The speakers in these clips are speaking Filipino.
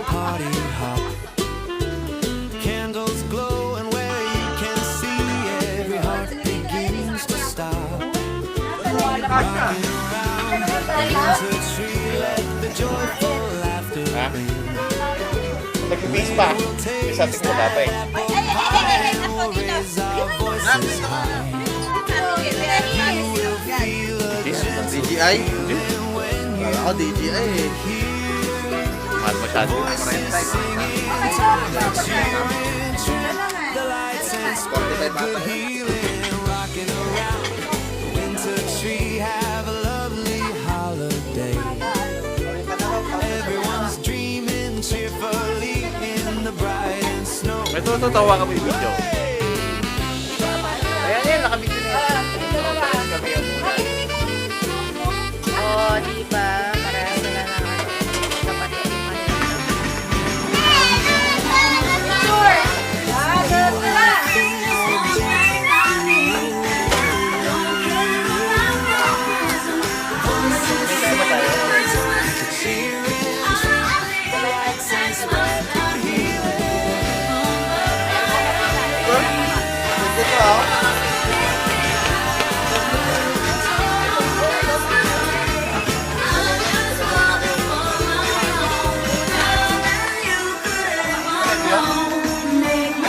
party hop. Candles glow and where you can see every heart begins to stop. Rocking around the tree, let the joyful laughter ring. Nag-face pa. Isa tingin mo dati. Raise our voices high. DJI? Kala ko DJI eh. Mahal masyado. The lights and spread good healing, rocking around the winter tree. Have a lovely holiday. Everyone's dreaming cheerfully in the bright and snow. May tututawa kami video. Ayan yan, nakabidyo na yan. Kami yung muna. Oo, diba? Parehas sila ng kapatid. Sure!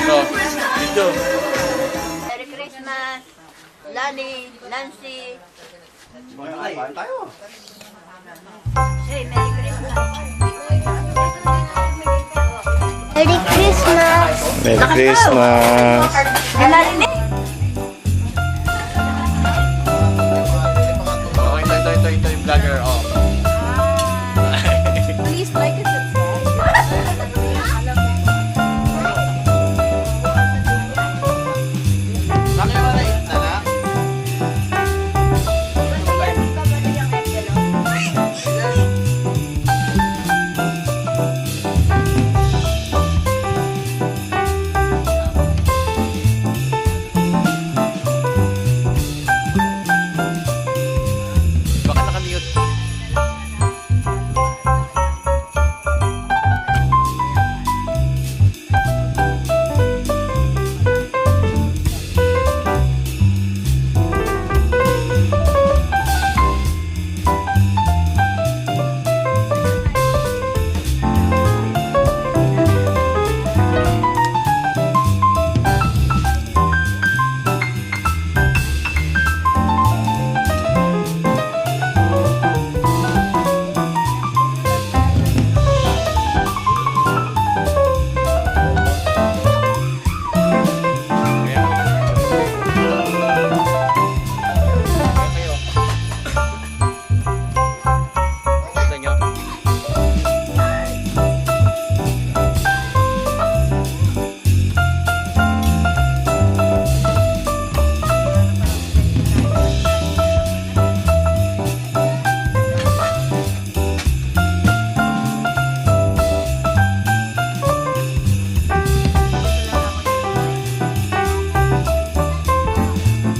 No, video. Merry Christmas! Lani, Nancy. Hey, Merry Christmas! Merry Christmas! Merry Christmas! Oh, ito yung vlogger. Oh. Please like and subscribe. Baka nakamute.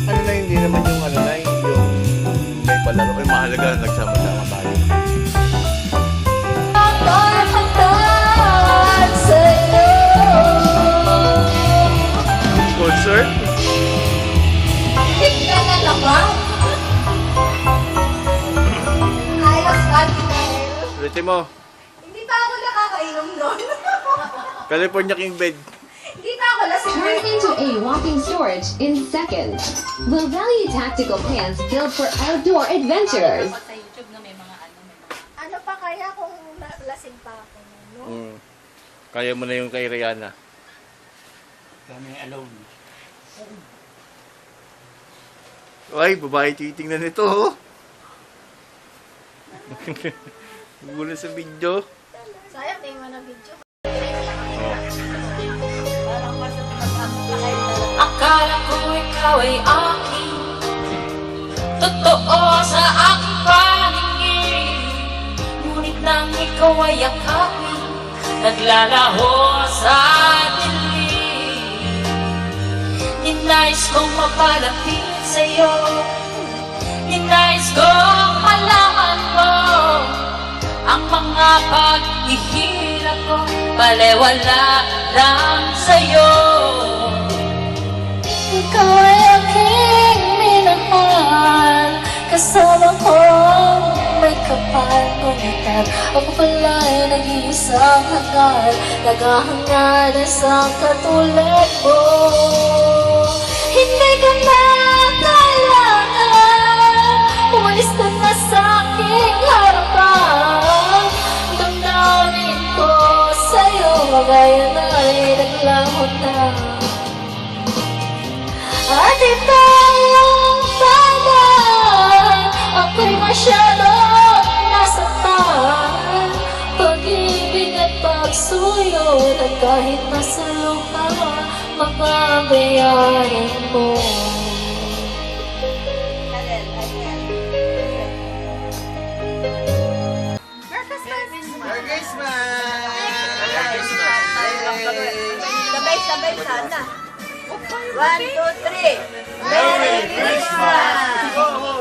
Ano na hindi naman yung ano na yung may palaro ay mahalaga na nagsama-sama tayo. Concert? Ulitin mo. Hindi pa ako nakakainom nun. California King Bed. Hindi pa ako lasing. Turn into a walking storage in seconds. Will value tactical pants built for outdoor adventures. Sa YouTube na may mga ano pa kaya kung lasing pa ako? No? Kaya mo na yung kay Rihanna. Kami alone. Ay, babae titingnan nito, oh. Gulo sa video. Sayang, tingin mo na video. Akala ko ikaw ay aking totoo sa aking paningin. Ngunit nang ikaw ay yakapin, naglalaho sa dilim. Ninais kong mapalapit sa'yo, ninais kong malaman mo ang mga paghihirap ako Balewala lang sa'yo Ikaw ay aking minahal Kasama ko may kapal Ngunit ako pala'y nag-iisang hangal Naghahangad sa katulad mo Hindi ka na kailangan Umalis ka na sa aking harapan Damdamin ko sa'yo Gaya na'y naglaho na At ito ang tama Ako'y masyadong nasaktan Pag-ibig at pagsuyo At kahit nasa lupa Mga bayarin mo Merry Christmas! Sabay-sabay sana. 1, 2, 3. Merry Christmas!